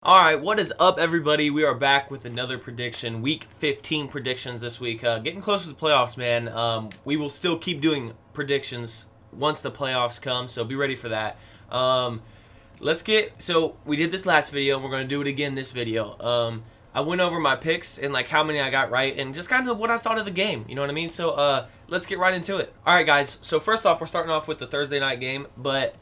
Alright, what is up, everybody? We are back with another prediction. Week 15 predictions this week. Getting close to the playoffs, man. We will still keep doing predictions once the playoffs come, so be ready for that. So we did this last video, and we're going to do it again this video. I went over my picks and like how many I got right and just kind of what I thought of the game. You know what I mean? So let's get right into it. Alright, guys. So first off, we're starting off with the Thursday night game, but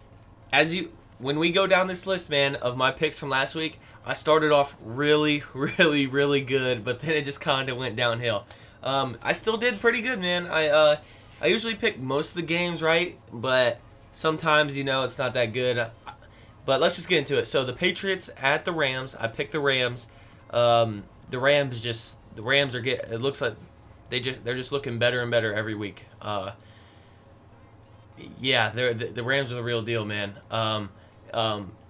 when we go down this list, man, of my picks from last week, I started off really, really good, but then it just kind of went downhill. I still did pretty good, man. I usually pick most of the games right, but sometimes, it's not that good. But let's just get into it. So the Patriots at the Rams. I picked the Rams. The Rams it looks like they're just looking better and better every week. Yeah, the Rams are the real deal, man.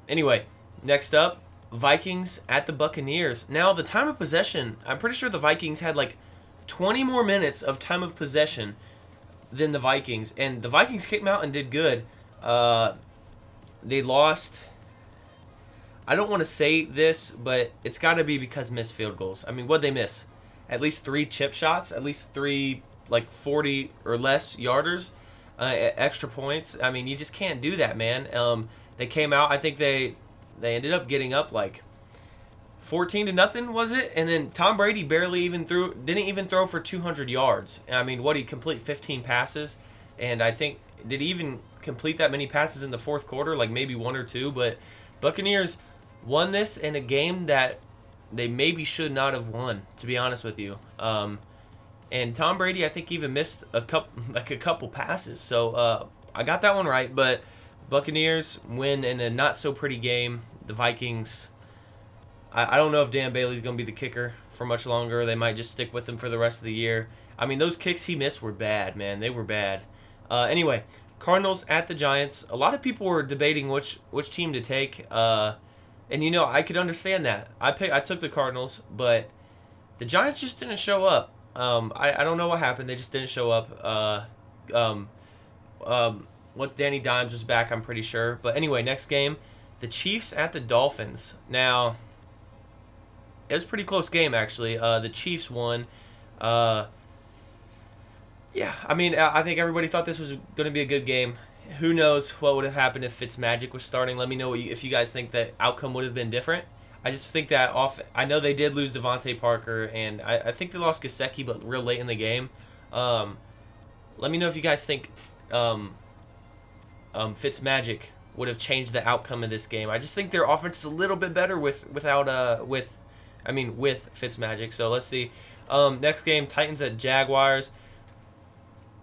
Anyway, next up, Vikings at the Buccaneers. Now, the time of possession, I'm pretty sure the Vikings had like 20 more minutes of time of possession than the Vikings. And the Vikings came out and did good. They lost. I don't want to say this, but it's got to be because missed field goals. I mean, what'd they miss? At least 3 chip shots, at least 3 like 40 or less yarders. Extra points. I mean, you just can't do that, man. They came out. I think they ended up getting up like 14-0, was it? And then Tom Brady didn't even throw for 200 yards. I mean, he complete 15 passes, and I think did he even complete that many passes in the fourth quarter? Like maybe 1 or 2. But Buccaneers won this in a game that they maybe should not have won, to be honest with you. And Tom Brady, I think, even missed a couple passes. So I got that one right. But Buccaneers win in a not so pretty game. The Vikings, I don't know if Dan Bailey's going to be the kicker for much longer. They might just stick with him for the rest of the year. I mean, those kicks he missed were bad, man. They were bad. Anyway, Cardinals at the Giants. A lot of people were debating which team to take. And I could understand that. I took the Cardinals, but the Giants just didn't show up. I don't know what happened. They just didn't show up. Danny Dimes was back, I'm pretty sure. But anyway, next game, the Chiefs at the Dolphins. Now, it was a pretty close game, actually. The Chiefs won. Yeah, I mean, I think everybody thought this was going to be a good game. Who knows what would have happened if Fitzmagic was starting. Let me know if you guys think the outcome would have been different. I just think that I know they did lose Devontae Parker, and I think they lost Gesicki, but real late in the game. Let me know if you guys think Fitzmagic would have changed the outcome of this game. I just think their offense is a little bit better with Fitzmagic. So let's see. Next game, Titans at Jaguars.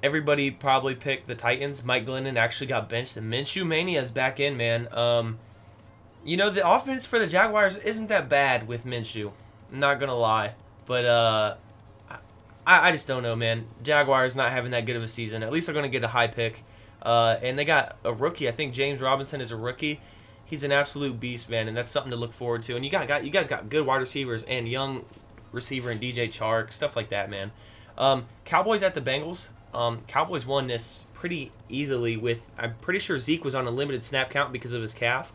Everybody probably picked the Titans. Mike Glennon actually got benched, and Minshew Mania is back in, man. The offense for the Jaguars isn't that bad with Minshew. I'm not going to lie. But I just don't know, man. Jaguars not having that good of a season. At least they're going to get a high pick. And they got a rookie. I think James Robinson is a rookie. He's an absolute beast, man, and that's something to look forward to. And you guys got good wide receivers and young receiver and DJ Chark, stuff like that, man. Cowboys at the Bengals. Cowboys won this pretty easily I'm pretty sure Zeke was on a limited snap count because of his calf.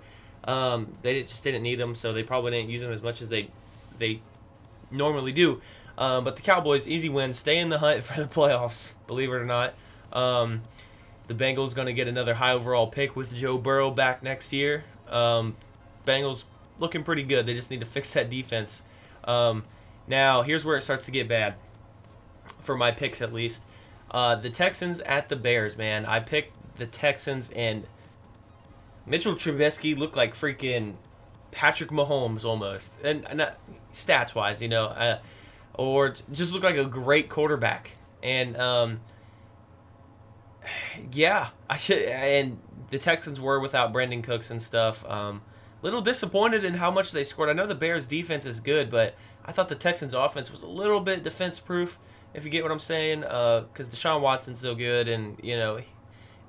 They just didn't need him, so they probably didn't use him as much as they normally do. But the Cowboys, easy win, stay in the hunt for the playoffs, believe it or not. The Bengals going to get another high overall pick with Joe Burrow back next year. Bengals looking pretty good. They just need to fix that defense. Now, here's where it starts to get bad, for my picks at least. The Texans at the Bears, man. I picked the Texans, and Mitchell Trubisky looked like freaking Patrick Mahomes almost, and not stats-wise, or just looked like a great quarterback. And yeah, and the Texans were without Brandon Cooks and stuff. Little disappointed in how much they scored. I know the Bears' defense is good, but I thought the Texans' offense was a little bit defense-proof, if you get what I'm saying, because Deshaun Watson's so good, and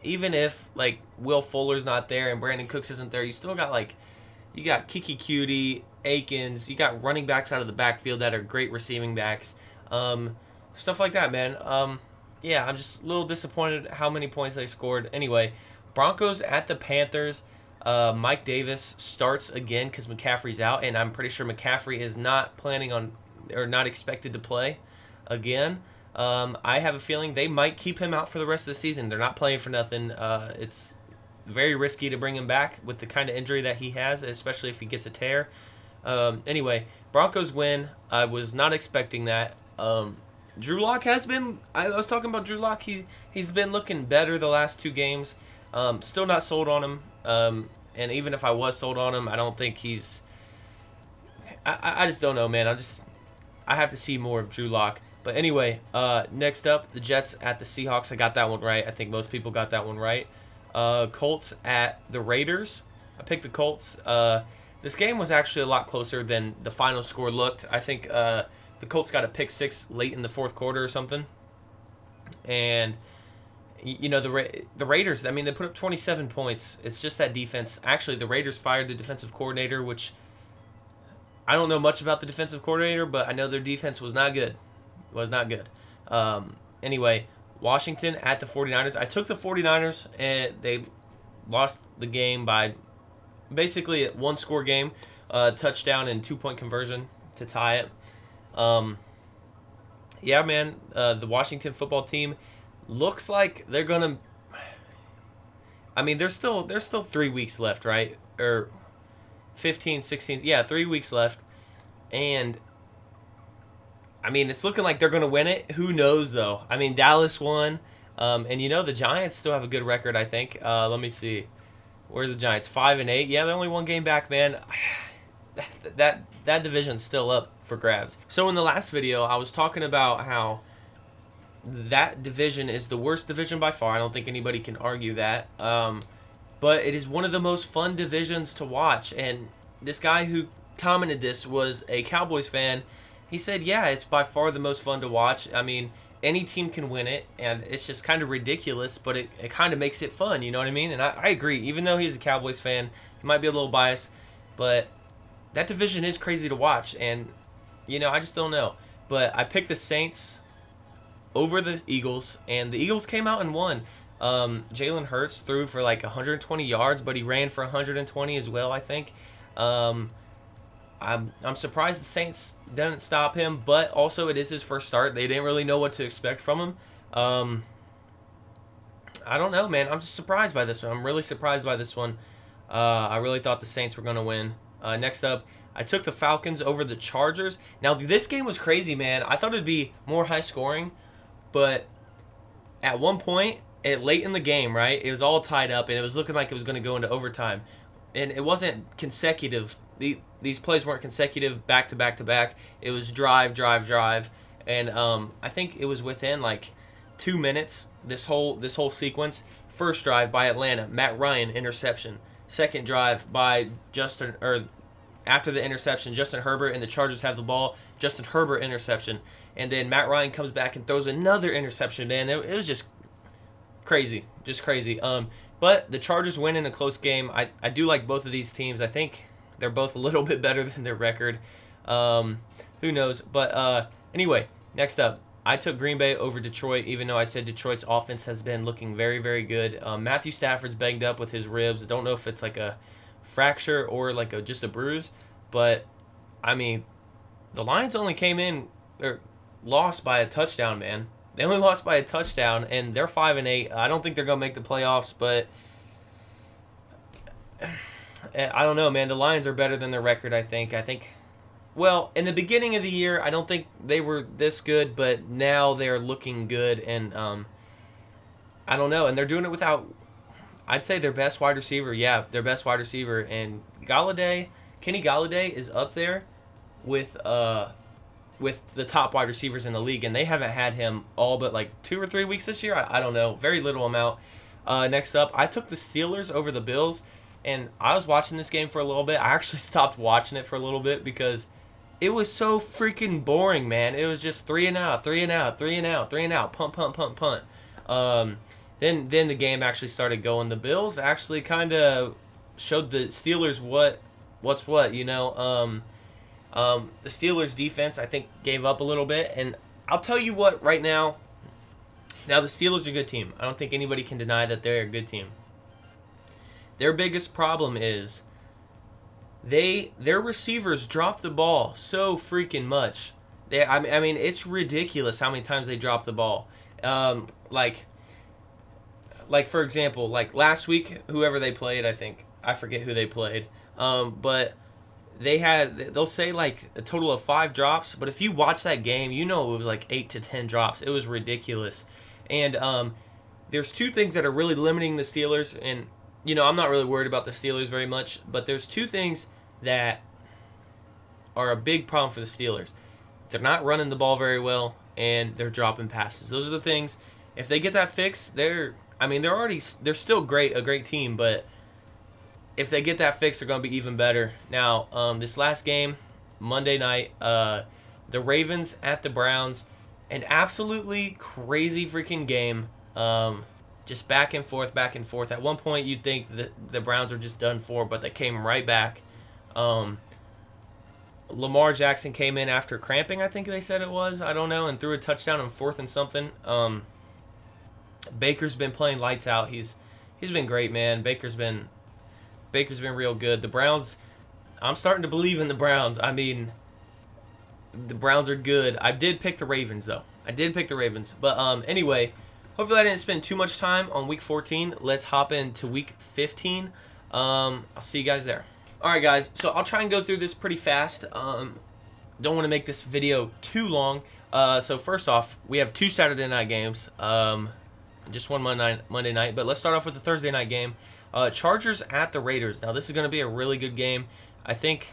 even if like Will Fuller's not there and Brandon Cooks isn't there, you still got you got Kiki Cutie, Akins, you got running backs out of the backfield that are great receiving backs, stuff like that, man. Yeah, I'm just a little disappointed how many points they scored. Anyway, Broncos at the Panthers. Mike Davis starts again because McCaffrey's out, and I'm pretty sure McCaffrey is not planning on or not expected to play again. I have a feeling they might keep him out for the rest of the season. They're not playing for nothing. It's very risky to bring him back with the kind of injury that he has, especially if he gets a tear. Anyway, Broncos win. I was not expecting that. Drew Lock has been. I was talking about Drew Lock. He's been looking better the last 2 games. Still not sold on him. And even if I was sold on him, I don't think he's. I just don't know, man. I have to see more of Drew Lock. But anyway, next up, the Jets at the Seahawks. I got that one right. I think most people got that one right. Colts at the Raiders. I picked the Colts. This game was actually a lot closer than the final score looked. I think the Colts got a pick 6 late in the 4th quarter or something. And, you know, the Raiders, I mean, they put up 27 points. It's just that defense. Actually, the Raiders fired the defensive coordinator, which I don't know much about the defensive coordinator, but I know their defense was not good. Anyway, Washington at the 49ers. I took the 49ers, and they lost the game by basically a 1-score game, touchdown and 2-point conversion to tie it. Yeah, man, the Washington football team looks like they're gonna. I mean, there's still 3 weeks left, right? Or 15, 16. Yeah, 3 weeks left, and I mean, it's looking like they're going to win it. Who knows, though? I mean, Dallas won. And, you know, the Giants still have a good record, I think. Let me see. Where's the Giants? 5-8. Yeah, they're only 1 game back, man. That division's still up for grabs. So in the last video, I was talking about how that division is the worst division by far. I don't think anybody can argue that. But it is one of the most fun divisions to watch. And this guy who commented this was a Cowboys fan. He said, yeah, it's by far the most fun to watch. I mean, any team can win it, and it's just kind of ridiculous, but it kind of makes it fun, you know what I mean? And I agree. Even though he's a Cowboys fan, he might be a little biased, but that division is crazy to watch, and, you know, I just don't know. But I picked the Saints over the Eagles, and the Eagles came out and won. Jalen Hurts threw for like 120 yards, but he ran for 120 as well, I think. I'm surprised the Saints didn't stop him, but also it is his first start. They didn't really know what to expect from him. I don't know, man. I'm just surprised by this one. I'm really surprised by this one. I really thought the Saints were going to win. Next up, I took the Falcons over the Chargers. Now, this game was crazy, man. I thought it would be more high scoring, but at one point, late in the game, right, it was all tied up, and it was looking like it was going to go into overtime. And it wasn't consecutive. These plays weren't consecutive back to back to back. It was drive, and I think it was within like 2 minutes. This whole sequence. First drive by Atlanta, Matt Ryan interception. Second drive by after the interception, Justin Herbert and the Chargers have the ball. Justin Herbert interception, and then Matt Ryan comes back and throws another interception. Man, it was just crazy. But the Chargers win in a close game. I do like both of these teams. I think they're both a little bit better than their record. Who knows? But anyway, next up, I took Green Bay over Detroit, even though I said Detroit's offense has been looking very, very good. Matthew Stafford's banged up with his ribs. I don't know if it's like a fracture or like just a bruise. But, I mean, the Lions only came in or lost by a touchdown, man. They only lost by a touchdown, and they're 5-8. I don't think they're going to make the playoffs, but I don't know, man. The Lions are better than their record, I think. Well, in the beginning of the year, I don't think they were this good, but now they're looking good, and I don't know. And they're doing it without, I'd say, their best wide receiver. Yeah, their best wide receiver. And Kenny Galladay is up there with the top wide receivers in the league, and they haven't had him all but like 2 or 3 weeks this year. I don't know. Very little amount. Next up, I took the Steelers over the Bills, and I was watching this game for a little bit. I actually stopped watching it for a little bit because it was so freaking boring, man. It was just 3 and out, 3 and out, 3 and out, 3 and out, punt. Then the game actually started going. The Bills actually kind of showed the Steelers what's what, you know. The Steelers defense, I think, gave up a little bit. And I'll tell you what, right now, the Steelers are a good team. I don't think anybody can deny that they're a good team. Their biggest problem is their receivers drop the ball so freaking much. I mean, it's ridiculous how many times they drop the ball. Like for example, like last week, whoever they played, I forget who they played. But they'll say like a total of 5 drops, but if you watch that game, you know it was like 8 to 10 drops. It was ridiculous. And there's 2 things that are really limiting the Steelers, and I'm not really worried about the Steelers very much, but there's 2 things that are a big problem for the Steelers. They're not running the ball very well, and they're dropping passes. Those are the things. If they get that fixed, they're still a great team, but if they get that fixed, they're going to be even better. Now, this last game, Monday night, the Ravens at the Browns, an absolutely crazy freaking game. Just back and forth, back and forth. At one point, you'd think that the Browns were just done for, but they came right back. Lamar Jackson came in after cramping, I think they said it was. I don't know, and threw a touchdown on 4th and something. Baker's been playing lights out. He's been great, man. Baker's been real good. The Browns, I'm starting to believe in the Browns. I mean, the Browns are good. I did pick the Ravens, though. But anyway, hopefully I didn't spend too much time on Week 14. Let's hop into Week 15. I'll see you guys there. All right, guys. So I'll try and go through this pretty fast. Don't want to make this video too long. So first off, we have 2 Saturday night games. Just one Monday night. But let's start off with the Thursday night game. Chargers at the Raiders. Now, this is going to be a really good game. I think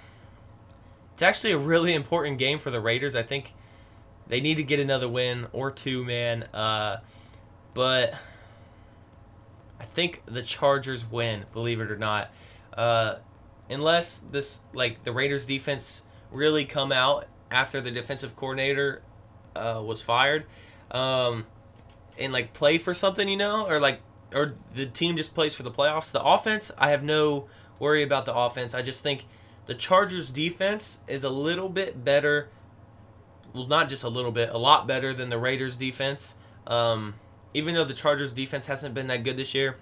it's actually a really important game for the Raiders. I think they need to get another win or 2, man. But I think the Chargers win, believe it or not. Unless the Raiders defense really come out after the defensive coordinator was fired and play for something, or the team just plays for the playoffs. The offense, I have no worry about the offense. I just think the Chargers defense is a little bit better. Well, not just a little bit, a lot better than the Raiders defense. Even though the Chargers defense hasn't been that good this year.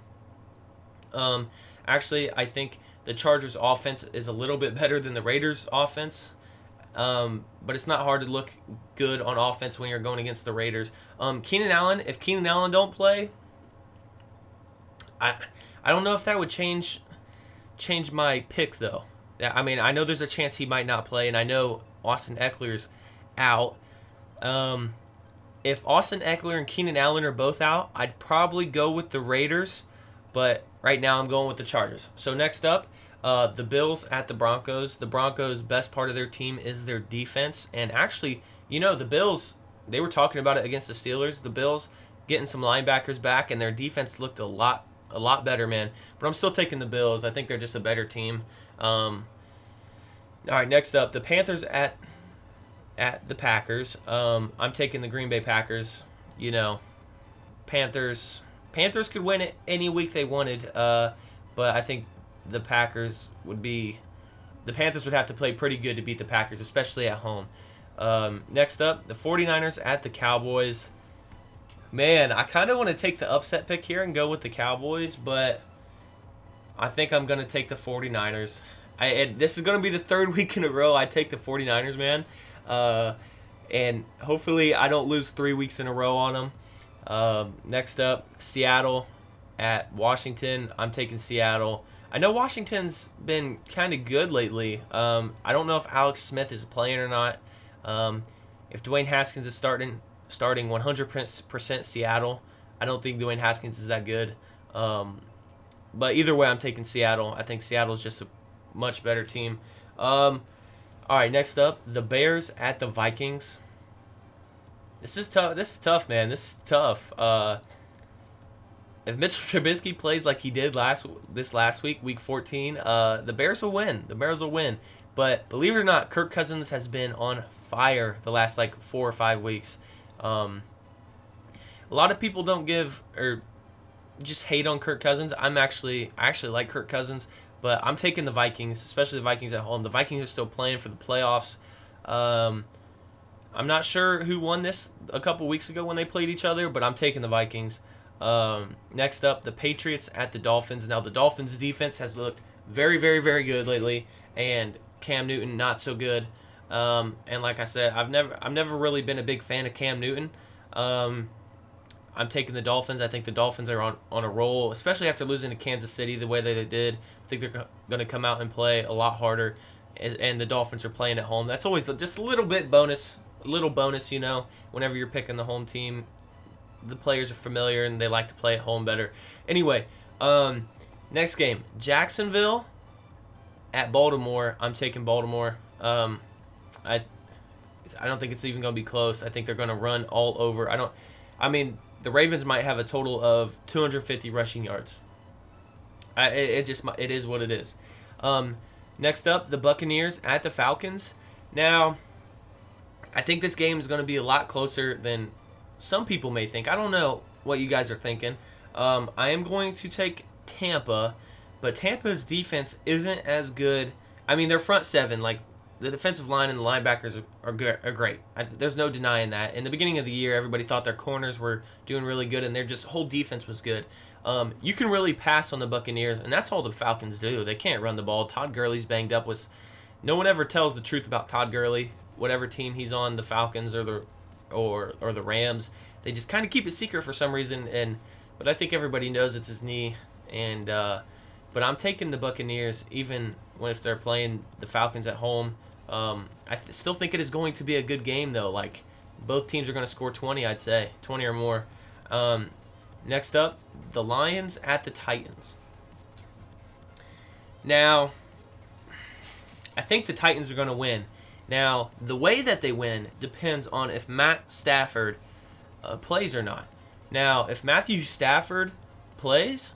Actually, I think the Chargers offense is a little bit better than the Raiders offense. But it's not hard to look good on offense when you're going against the Raiders. Keenan Allen, if Keenan Allen don't play, I don't know if that would change my pick, though. I mean, I know there's a chance he might not play, and I know Austin Eckler's out. If Austin Eckler and Keenan Allen are both out, I'd probably go with the Raiders, but right now I'm going with the Chargers. So next up, the Bills at the Broncos. The Broncos' best part of their team is their defense, and actually, the Bills, they were talking about it against the Steelers. The Bills getting some linebackers back, and their defense looked a lot better, man. But I'm still taking the Bills. I think they're just a better team. All right, next up, the Panthers at the Packers. I'm taking the Green Bay Packers. Panthers could win it any week they wanted, but I think the Panthers would have to play pretty good to beat the Packers, especially at home. Next up, the 49ers at the Cowboys. Man, I kind of want to take the upset pick here and go with the Cowboys, but I think I'm going to take the 49ers. This is going to be the 3rd week in a row I take the 49ers, man. And hopefully I don't lose 3 weeks in a row on them. Next up, Seattle at Washington. I'm taking Seattle. I know Washington's been kind of good lately. I don't know if Alex Smith is playing or not. If Dwayne Haskins is starting 100% Seattle, I don't think Dwayne Haskins is that good. But either way, I'm taking Seattle. I think Seattle's just a much better team. All right, next up, the Bears at the Vikings. This is tough, man. This is tough. If Mitchell Trubisky plays like he did this last week, Week 14, the Bears will win. But believe it or not, Kirk Cousins has been on fire the last 4 or 5 weeks. A lot of people don't give or just hate on Kirk Cousins. I actually like Kirk Cousins, but I'm taking the Vikings, especially the Vikings at home. The Vikings are still playing for the playoffs. I'm not sure who won this a couple weeks ago when they played each other, but I'm taking the Vikings. Next up, the Patriots at the Dolphins. Now the Dolphins defense has looked very, very, very good lately, and Cam Newton not so good. And like I said, I've never really been a big fan of Cam Newton. I'm taking the Dolphins. I think the Dolphins are on a roll, especially after losing to Kansas City the way that they did. I think they're going to come out and play a lot harder, and the Dolphins are playing at home. That's always just a little bit bonus, whenever you're picking the home team. The players are familiar, and they like to play at home better. Anyway, next game, Jacksonville at Baltimore. I'm taking Baltimore. I don't think it's even going to be close. I think they're going to run all over. The Ravens might have a total of 250 rushing yards. It is what it is. Next up, the Buccaneers at the Falcons. Now, I think this game is going to be a lot closer than some people may think. I don't know what you guys are thinking. I am going to take Tampa, but Tampa's defense isn't as good. Their front seven, like the defensive line and the linebackers are great. There's no denying that. In the beginning of the year, everybody thought their corners were doing really good, and their just whole defense was good. You can really pass on the Buccaneers, and that's all the Falcons do. They can't run the ball. Todd Gurley's banged up. No one ever tells the truth about Todd Gurley. Whatever team he's on, the Falcons or the Rams, they just kind of keep it secret for some reason. But I think everybody knows it's his knee. But I'm taking the Buccaneers, even if they're playing the Falcons at home. I still think it is going to be a good game, though. Like, both teams are going to score 20, I'd say. 20 or more. Next up, the Lions at the Titans. Now, I think the Titans are going to win. Now, the way that they win depends on if Matt Stafford plays or not. Now, if Matthew Stafford plays,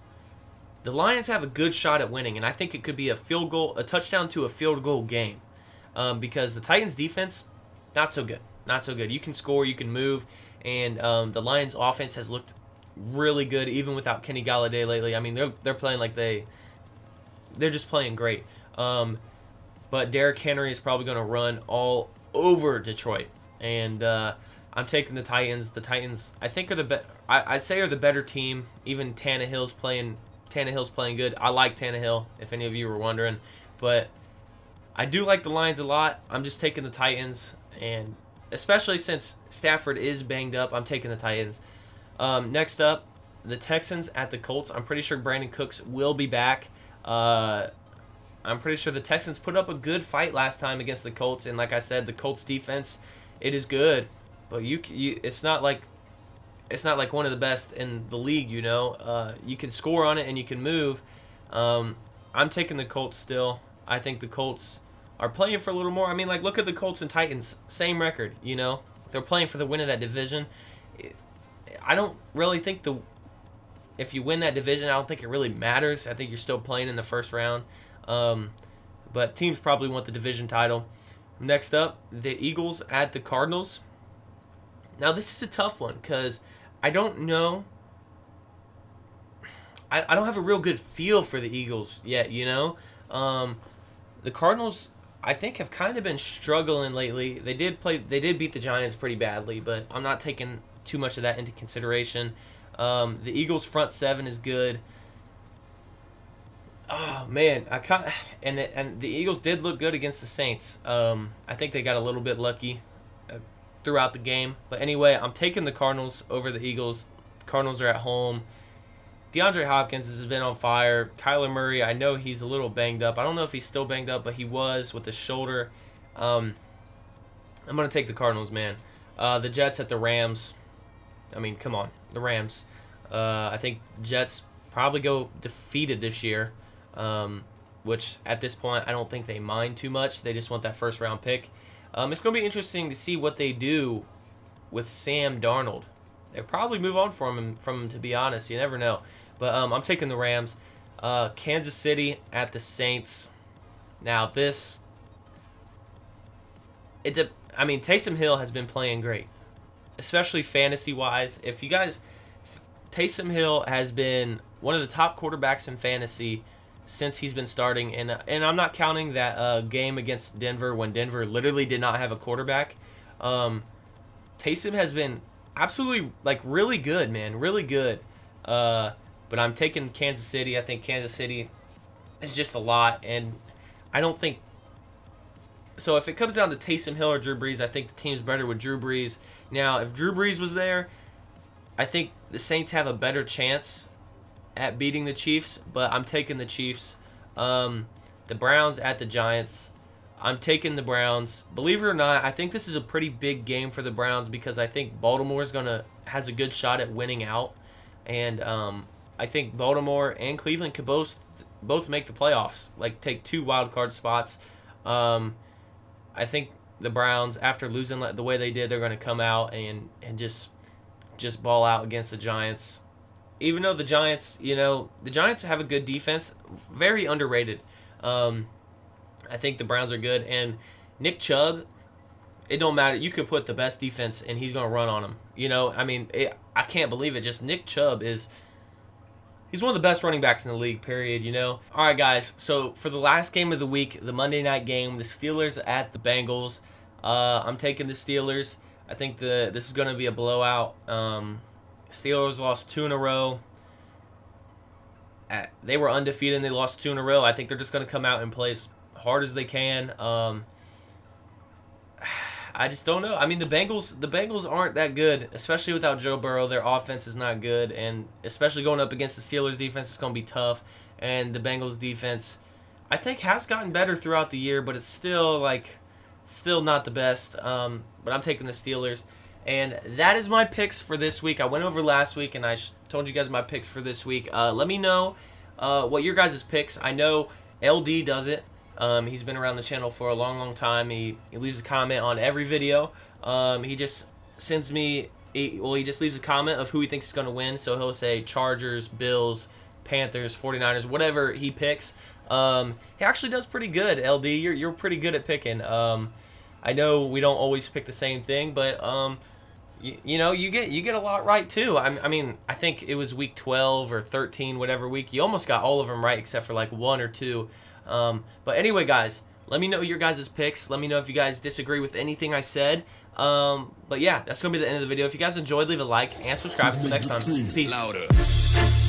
the Lions have a good shot at winning, and I think it could be a touchdown to a field goal game. Because the Titans' defense, not so good. Not so good. You can score, you can move, and the Lions' offense has looked really good, even without Kenny Galladay lately. They're playing like they're just playing great. But Derrick Henry is probably going to run all over Detroit, and I'm taking the Titans. The Titans, I think, I'd say are the better team. Even Tannehill's playing good. I like Tannehill, if any of you were wondering, but I do like the Lions a lot. I'm just taking the Titans, and especially since Stafford is banged up, I'm taking the Titans. Next up, the Texans at the Colts. I'm pretty sure Brandon Cooks will be back. I'm pretty sure the Texans put up a good fight last time against the Colts, and like I said, the Colts defense, it is good, but it's not like one of the best in the league. You can score on it and you can move. I'm taking the Colts still. I think the Colts are playing for a little more. Look at the Colts and Titans, same record. They're playing for the win of that division. I don't really think if you win that division, I don't think it really matters. I think you're still playing in the first round. But teams probably want the division title. Next up, the Eagles at the Cardinals. Now, this is a tough one because I don't know. I don't have a real good feel for the Eagles yet, The Cardinals, I think, have kind of been struggling lately. They did beat the Giants pretty badly, but I'm not taking too much of that into consideration. The Eagles' front seven is good. Oh man, and the Eagles did look good against the Saints. I think they got a little bit lucky throughout the game. But anyway, I'm taking the Cardinals over the Eagles. The Cardinals are at home. DeAndre Hopkins has been on fire. Kyler Murray, I know he's a little banged up. I don't know if he's still banged up, but he was with his shoulder. I'm going to take the Cardinals, man. The Jets at the Rams. Come on. The Rams. I think Jets probably go defeated this year, which at this point I don't think they mind too much. They just want that first-round pick. It's going to be interesting to see what they do with Sam Darnold. They'll probably move on from him, to be honest. You never know. But I'm taking the Rams. Kansas City at the Saints. Now Taysom Hill has been playing great, especially fantasy-wise. Taysom Hill has been one of the top quarterbacks in fantasy since he's been starting, and I'm not counting that game against Denver when Denver literally did not have a quarterback. Taysom has been absolutely really good, man, really good. But I'm taking Kansas City. I think Kansas City is just a lot, and I don't think so. If it comes down to Taysom Hill or Drew Brees, I think the team's better with Drew Brees. Now, if Drew Brees was there, I think the Saints have a better chance at beating the Chiefs, but I'm taking the Chiefs. The Browns at the Giants. I'm taking the Browns. Believe it or not, I think this is a pretty big game for the Browns because I think Baltimore has a good shot at winning out, and I think Baltimore and Cleveland could both make the playoffs, like take 2 wild card spots. I think the Browns, after losing the way they did, they're going to come out and just ball out against the Giants. Even though the Giants, the Giants have a good defense, very underrated. I think the Browns are good, and Nick Chubb, it don't matter. You could put the best defense, and he's going to run on them. I can't believe it. Just Nick Chubb he's one of the best running backs in the league, period, All right, guys, so for the last game of the week, the Monday night game, the Steelers at the Bengals. I'm taking the Steelers. I think this is going to be a blowout. Steelers lost 2 in a row. They were undefeated and they lost 2 in a row. I think they're just going to come out and play as hard as they can. I just don't know. I mean, the Bengals aren't that good, especially without Joe Burrow. Their offense is not good, and especially going up against the Steelers defense, it's going to be tough. And the Bengals defense, I think, has gotten better throughout the year, but it's still not the best. But I'm taking the Steelers. And that is my picks for this week. I went over last week, and I told you guys my picks for this week. Let me know what your guys' picks. I know LD does it. He's been around the channel for a long, long time. He leaves a comment on every video. He just sends me, he just leaves a comment of who he thinks is going to win. So he'll say Chargers, Bills, Panthers, 49ers, whatever he picks. He actually does pretty good, LD. You're pretty good at picking. I know we don't always pick the same thing, but you get a lot right too. I mean, I think it was week 12 or 13, whatever week. You almost got all of them right except for like 1 or 2. But anyway, guys, let me know your guys' picks. Let me know if you guys disagree with anything I said. But yeah, that's going to be the end of the video. If you guys enjoyed, leave a like and subscribe. Until next time. Peace.